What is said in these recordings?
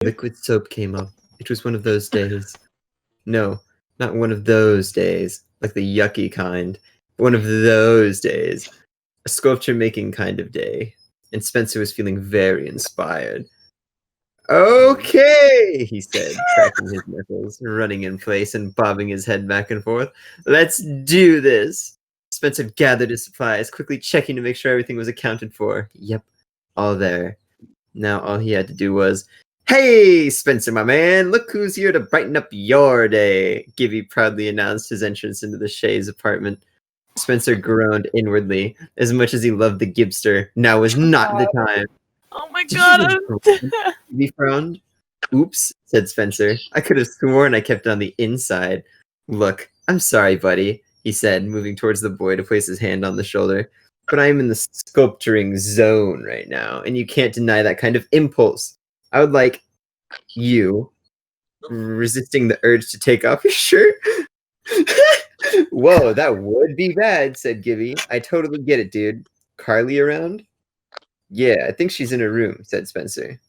Liquid soap came up. It was one of those days. No, not one of those days, like the yucky kind. One of those days. A sculpture making kind of day. And Spencer was feeling very inspired. Okay, he said, cracking his knuckles, running in place and bobbing his head back and forth. Let's do this. Spencer gathered his supplies, quickly checking to make sure everything was accounted for. Yep, all there. Now all he had to do was, "Hey, Spencer, my man, look who's here to brighten up your day," Gibby proudly announced his entrance into the Shays' apartment. Spencer groaned inwardly. As much as he loved the Gibster, now was not the time. Oh my god. He frowned. "Oops," said Spencer. "I could have sworn I kept it on the inside." "Look, I'm sorry, buddy," he said, moving towards the boy to place his hand on the shoulder. "But I am in the sculpturing zone right now, and you can't deny that kind of impulse. I would like you resisting the urge to take off your shirt." "Whoa, that would be bad," said Gibby. "I totally get it, dude. Carly around?" "Yeah, I think she's in her room," said Spencer.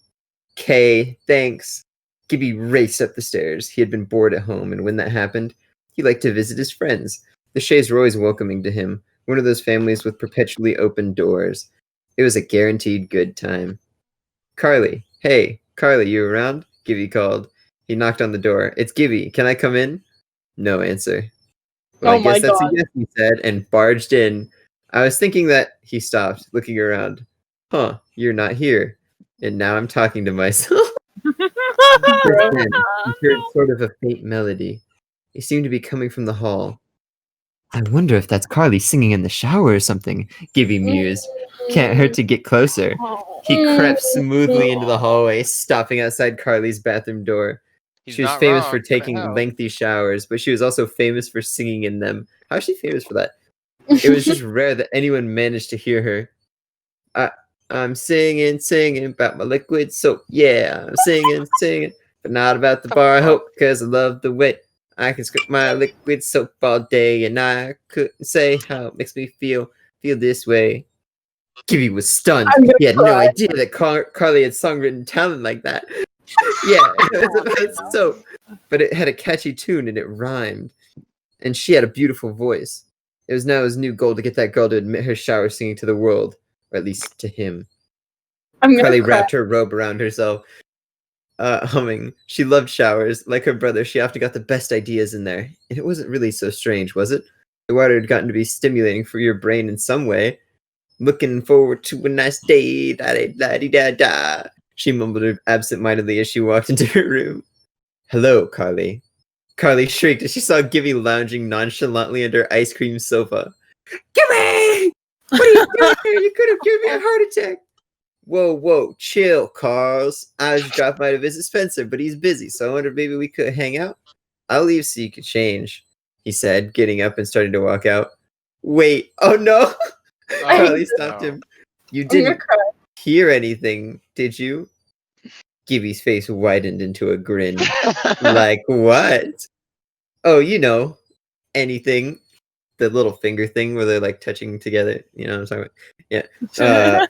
"'Kay, thanks." Gibby raced up the stairs. He had been bored at home, and when that happened, he liked to visit his friends. The Shays were always welcoming to him, one of those families with perpetually open doors. It was a guaranteed good time. "Carly, hey, Carly, you around?" Gibby called. He knocked on the door. "It's Gibby. Can I come in?" No answer. "Well, I guess that's a yes," he said, and barged in. "I was thinking that," he stopped, looking around. "Huh, you're not here. And now I'm talking to myself." Just then, he heard sort of a faint melody. It seemed to be coming from the hall. "I wonder if that's Carly singing in the shower or something," Gibby mused. "Can't hurt to get closer." He crept smoothly into the hallway, stopping outside Carly's bathroom door. She was famous for taking lengthy showers, but she was also famous for singing in them. How is she famous for that? It was just rare that anyone managed to hear her. I'm singing about my liquid soap. Yeah, I'm singing, but not about the bar. I hope, because I love the way I can script my liquid soap all day, and I couldn't say how it makes me feel this way. Gibby was stunned. He had no idea that Carly had songwritten talent like that. Yeah, it was about soap, but it had a catchy tune and it rhymed. And she had a beautiful voice. It was now his new goal to get that girl to admit her shower singing to the world, or at least to him. Carly wrapped her robe around herself, humming. She loved showers. Like her brother, she often got the best ideas in there. And it wasn't really so strange, was it? The water had gotten to be stimulating for your brain in some way. "Looking forward to a nice day, da-da-da-da-da," she mumbled absent-mindedly as she walked into her room. "Hello, Carly." Carly shrieked as she saw Gibby lounging nonchalantly under her ice cream sofa. "Gibby! What are you doing here? You could have given me a heart attack." Whoa, chill, Carls. I just dropped by to visit Spencer, but he's busy, so I wondered maybe we could hang out. "I'll leave so you can change," he said, getting up and starting to walk out. "Wait, oh no!" Carly stopped him. "You didn't hear anything, did you?" Gibby's face widened into a grin. "Like what?" "Oh, you know, anything." The little finger thing where they're like touching together. You know what I'm talking about? Yeah.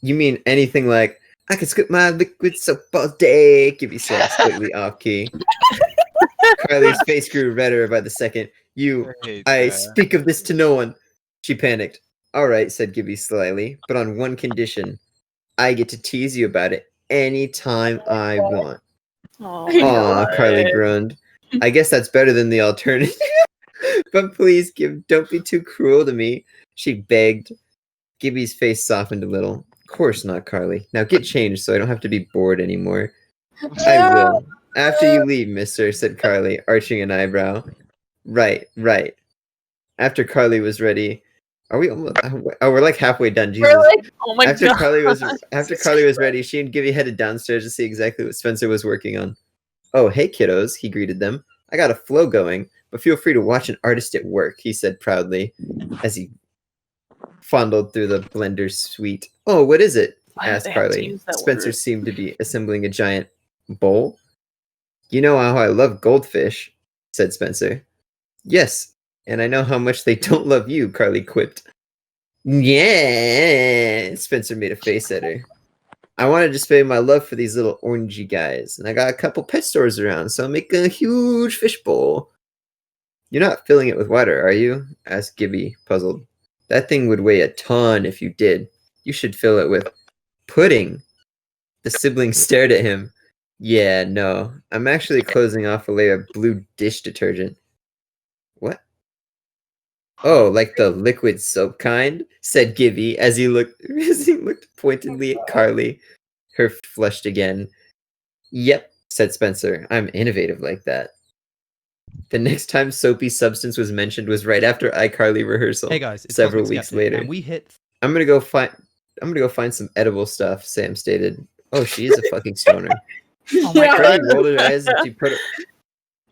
"You mean anything like, I can scoop my liquid soap all day," Gibby said, slightly off key. Carly's face grew redder by the second. I speak of this to no one." She panicked. "All right," said Gibby slyly, "but on one condition. I get to tease you about it anytime I want." Aw, Carly groaned. "I guess that's better than the alternative." "But please, don't be too cruel to me," she begged. Gibby's face softened a little. "Of course not, Carly. Now get changed so I don't have to be bored anymore." "I will. After you leave, mister," said Carly, arching an eyebrow. Right. After Carly was ready... Are we almost... Oh, we're like halfway done. Jesus. Oh my After god. Carly was ready, she and Gibby headed downstairs to see exactly what Spencer was working on. "Oh, hey, kiddos," he greeted them. "I got a flow going, but feel free to watch an artist at work," he said proudly, as he fondled through the blender suite. "Oh, what is it?" asked Carly. Spencer seemed to be assembling a giant bowl. "You know how I love goldfish," said Spencer. "Yes, and I know how much they don't love you," Carly quipped. "Yeah," Spencer made a face at her. I want to display my love for these little orangey guys, and I got a couple pet stores around, so I'm making a huge fishbowl. You're not filling it with water, are you? Asked Gibby, puzzled. That thing would weigh a ton if you did. You should fill it with pudding. The siblings stared at him. Yeah, no. I'm actually closing off a layer of blue dish detergent. What? Oh, like the liquid soap kind? Said Gibby as he looked pointedly at Carly. Her flushed again. Yep, said Spencer. I'm innovative like that. The next time soapy substance was mentioned was right after iCarly rehearsal. Hey guys, it's several Cosmic weeks Skeptic, later. and we hit. I'm gonna go find some edible stuff, Sam stated. Oh, she is a fucking stoner. Oh my Freddie god. rolled her eyes and she put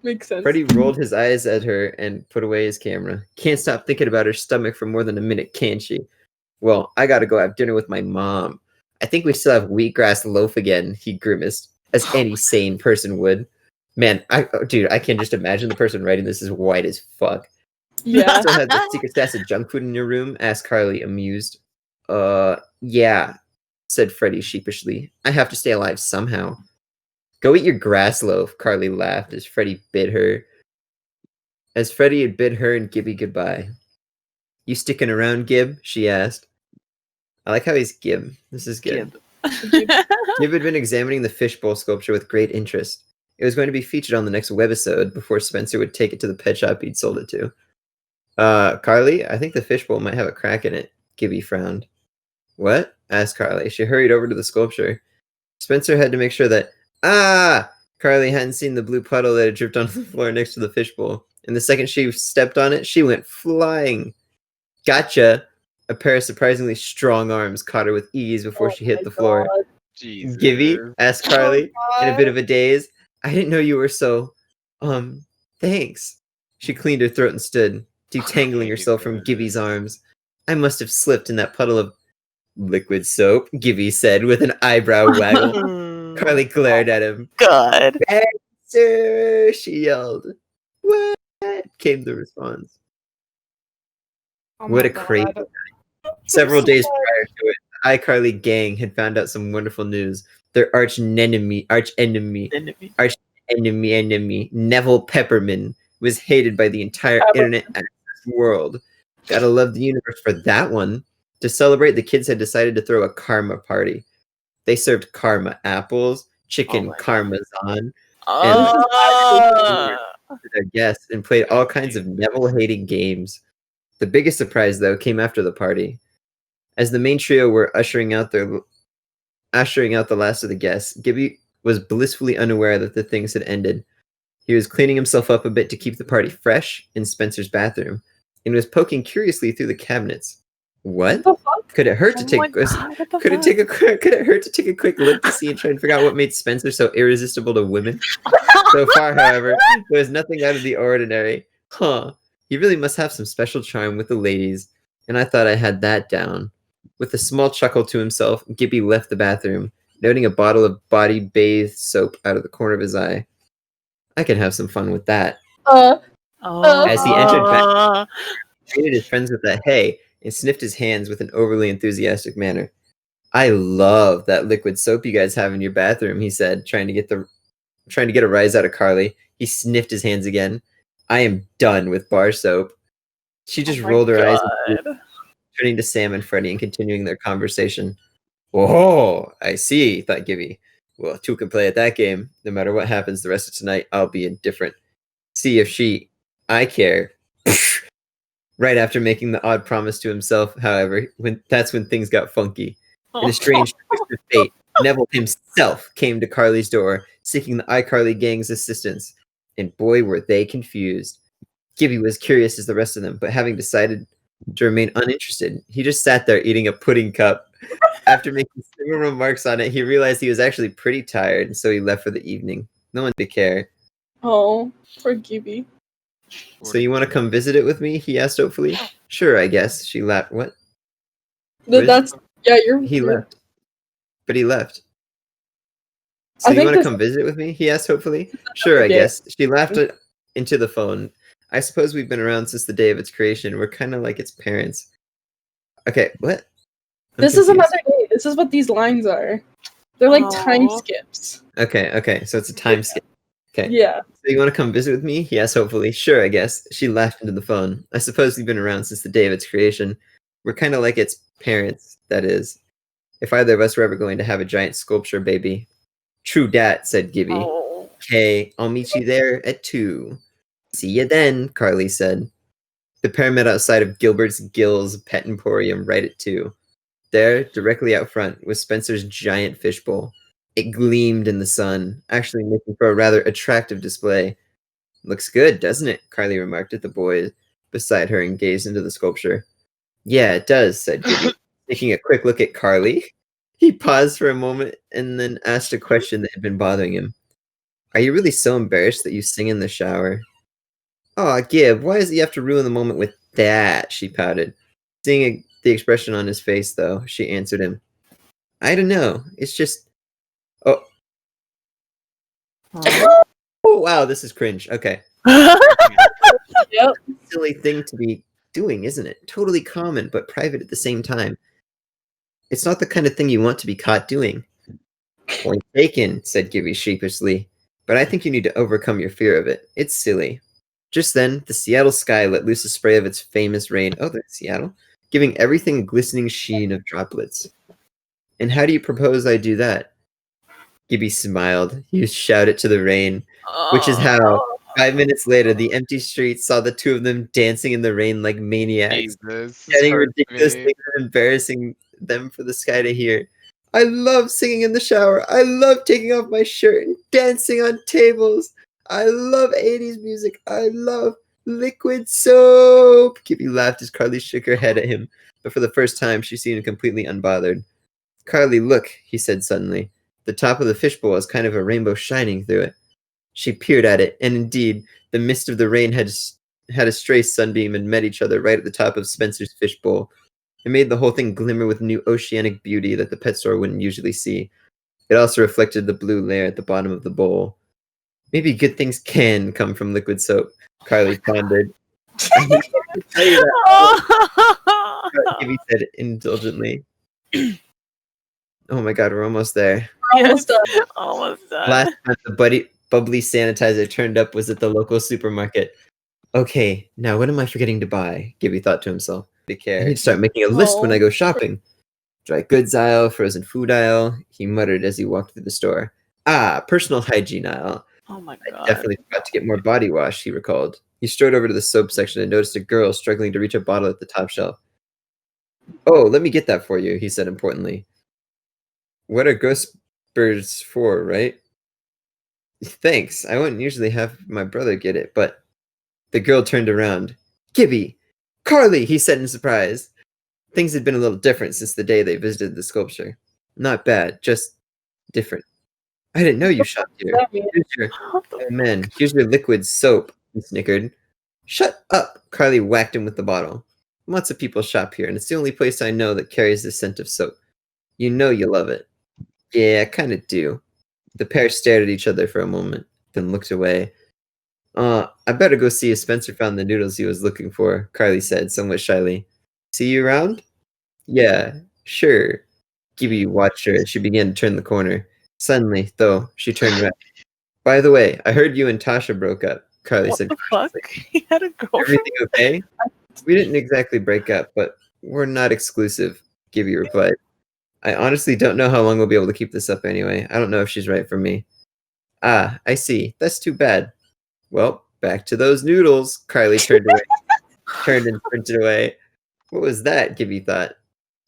Makes sense. Freddie rolled his eyes at her and put away his camera. Can't stop thinking about her stomach for more than a minute, can she? Well, I gotta go have dinner with my mom. I think we still have wheatgrass loaf again, he grimaced, as any sane person would. Man, dude, I can just imagine the person writing this is white as fuck. Yeah. Still have the secret stash of junk food in your room? Asked Carly, amused. Yeah, said Freddie sheepishly. I have to stay alive somehow. Go eat your grass loaf, Carly laughed as Freddie bid her. As Freddie had bid her and Gibby goodbye. You sticking around, Gib? She asked. I like how he's Gib. This is good. Gib had been examining the fishbowl sculpture with great interest. It was going to be featured on the next webisode before Spencer would take it to the pet shop he'd sold it to. Carly, I think the fishbowl might have a crack in it. Gibby frowned. What? Asked Carly. She hurried over to the sculpture. Spencer had to make sure that... Carly hadn't seen the blue puddle that had dripped onto the floor next to the fishbowl. And the second she stepped on it, she went flying. Gotcha! A pair of surprisingly strong arms caught her with ease before she hit the floor. Jesus. Gibby? Asked Carly, in a bit of a daze. I didn't know you were so... thanks. She cleaned her throat and stood, detangling herself from Gibby's arms. I must have slipped in that puddle of liquid soap, Gibby said with an eyebrow waggle. Carly glared at him. God. Spencer, she yelled. What? Came the response. Oh What my a crazy God. night. Several days prior to it, the iCarly gang had found out some wonderful news. Their arch enemy, Neville Pepperman, was hated by the entire internet world. Gotta love the universe for that one. To celebrate, the kids had decided to throw a karma party. They served karma apples, chicken parmesan, to their guests, and played all kinds of Neville-hating games. The biggest surprise, though, came after the party. As the main trio were ushering out the last of the guests, Gibby was blissfully unaware that the things had ended. He was cleaning himself up a bit to keep the party fresh in Spencer's bathroom, and was poking curiously through the cabinets. What? Could it hurt to take? Could it hurt to take a quick look to see and try and figure out what made Spencer so irresistible to women? So far, however, there was nothing out of the ordinary. Huh? He really must have some special charm with the ladies, and I thought I had that down. With a small chuckle to himself, Gibby left the bathroom, noting a bottle of body bathe soap out of the corner of his eye. I can have some fun with that. As he entered back, he greeted his friends with a hey and sniffed his hands with an overly enthusiastic manner. I love that liquid soap you guys have in your bathroom, he said, trying to get a rise out of Carly. He sniffed his hands again. I am done with bar soap. She just rolled her eyes, turning to Sam and Freddie and continuing their conversation. Whoa, I see, thought Gibby. Well, two can play at that game. No matter what happens the rest of tonight, I'll be indifferent. See if I care. Right after making the odd promise to himself, however, that's when things got funky. In a strange twist of fate, Neville himself came to Carly's door, seeking the iCarly gang's assistance. And boy, were they confused. Gibby was curious as the rest of them, but having decided to remain uninterested, he just sat there eating a pudding cup. After making several remarks on it, he realized he was actually pretty tired, and so he left for the evening. No one did care. Oh, poor Gibby. So you want to come visit it with me? He asked hopefully. Sure, I guess. She laughed. What? He left. But he left. So you want to come visit with me? He asked hopefully. Sure, I guess. She laughed into the phone. I suppose we've been around since the day of its creation. We're kind of like its parents. Okay, what? This is another day. This is what these lines are. They're like time Oh. skips. Okay, so it's a time skip. Okay. Yeah. So you want to come visit with me? Yes, hopefully. Sure, I guess. She laughed into the phone. I suppose we've been around since the day of its creation. We're kind of like its parents, that is. If either of us were ever going to have a giant sculpture baby. True dat, said Gibby. Oh. Okay, I'll meet you there at 2. See you then, Carly said. The pair met outside of Gilbert's Gills Pet Emporium right at 2. There, directly out front, was Spencer's giant fishbowl. It gleamed in the sun, actually making for a rather attractive display. Looks good, doesn't it? Carly remarked at the boy beside her and gazed into the sculpture. Yeah, it does, said Gibby, taking a quick look at Carly. He paused for a moment and then asked a question that had been bothering him. Are you really so embarrassed that you sing in the shower? Aw, Gib, why does he have to ruin the moment with that? She pouted. Seeing the expression on his face, though, she answered him. I don't know. It's just... Oh. Oh. Oh, wow, this is cringe. Okay. Yep. Silly thing to be doing, isn't it? Totally common, but private at the same time. It's not the kind of thing you want to be caught doing. Point taken, said Gibby sheepishly. But I think you need to overcome your fear of it. It's silly. Just then, the Seattle sky let loose a spray of its famous rain. Oh, that's Seattle. Giving everything a glistening sheen of droplets. And how do you propose I do that? Gibby smiled. He shouted to the rain, which is how, 5 minutes later, the empty streets saw the two of them dancing in the rain like maniacs, Jesus, getting hurt ridiculous me. things and embarrassing them for the sky to hear. I love singing in the shower. I love taking off my shirt and dancing on tables. I love 80s music. I love liquid soap. Gibby laughed as Carly shook her head at him, but for the first time she seemed completely unbothered. Carly, look, he said suddenly. The top of the fishbowl has kind of a rainbow shining through it. She peered at it, and indeed, the mist of the rain had a stray sunbeam and met each other right at the top of Spencer's fishbowl. It made the whole thing glimmer with new oceanic beauty that the pet store wouldn't usually see. It also reflected the blue layer at the bottom of the bowl. Maybe good things can come from liquid soap, Carly pondered. I hate to tell you that, Gibby said indulgently. Oh my god, we're almost there. Almost done. Almost done. Last time the bubbly sanitizer turned up was at the local supermarket. Okay, now what am I forgetting to buy? Gibby thought to himself. I need to start making a list when I go shopping. Dry goods aisle, frozen food aisle, he muttered as he walked through the store. Ah, personal hygiene aisle. Oh my I god. definitely forgot to get more body wash, he recalled. He strode over to the soap section and noticed a girl struggling to reach a bottle at the top shelf. Oh, let me get that for you, he said importantly. What are ghost birds for, right? Thanks. I wouldn't usually have my brother get it, but... The girl turned around. Gibby! Carly! He said in surprise. Things had been a little different since the day they visited the sculpture. Not bad, just different. I didn't know you shopped here. Oh man, here's your liquid soap, he snickered. Shut up! Carly whacked him with the bottle. Lots of people shop here, and it's the only place I know that carries the scent of soap. You know you love it. Yeah, I kinda do. The pair stared at each other for a moment, then looked away. I better go see if Spencer found the noodles he was looking for, Carly said, somewhat shyly. See you around? Yeah, sure. Gibby watched her as she began to turn the corner. Suddenly, though, she turned around. By the way, I heard you and Tasha broke up, Carly What said. the fuck? He had a girlfriend? Everything okay? We didn't exactly break up, but we're not exclusive, Gibby replied. I honestly don't know how long we'll be able to keep this up anyway. I don't know if she's right for me. Ah, I see. That's too bad. Well, back to those noodles. Carly turned and sprinted away. What was that? Gibby thought.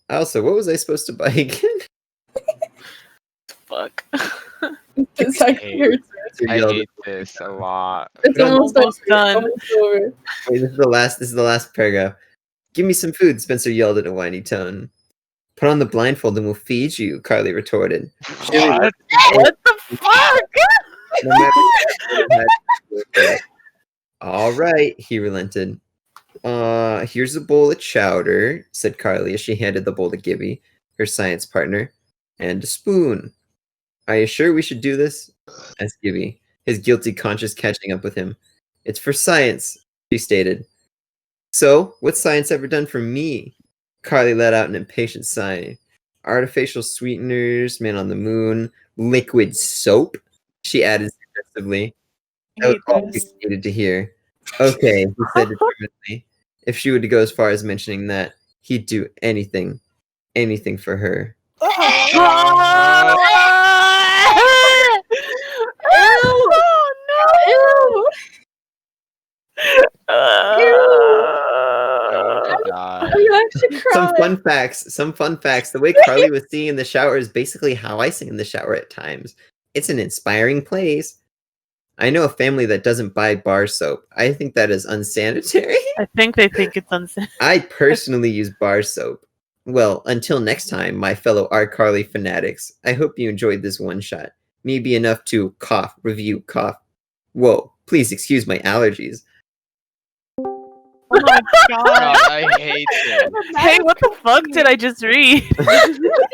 Also, what was I supposed to buy again? Fuck. It's actually hurts. I hate this a lot. It's Done. almost done. Almost over. Wait, this is the last paragraph. Give me some food, Spencer yelled in a whiny tone. Put on the blindfold and we'll feed you, Carly retorted. What? What the fuck? No matter what, all right, he relented. Here's a bowl of chowder, said Carly as she handed the bowl to Gibby, her science partner, and a spoon. Are you sure we should do this? Asked Gibby, his guilty conscience catching up with him. It's for science, she stated. So, what's science ever done for me? Carly let out an impatient sigh. artificial sweeteners, man on the moon, liquid soap. She added suggestively. That was hate all we this. needed to hear. Okay, he said determinedly. If she would go as far as mentioning that, he'd do anything for her. Oh Ew! no! I want to die. Are you actually Some crying? fun facts. The way Carly was singing in the shower is basically how I sing in the shower at times. It's an inspiring place. I know a family that doesn't buy bar soap. I think that is unsanitary. I think they think it's unsafe. I personally use bar soap. Well, until next time, my fellow iCarly fanatics, I hope you enjoyed this one shot. Maybe enough to cough, review, cough. Whoa, please excuse my allergies. Oh my god. God, I hate this. Hey, what the fuck did I just read?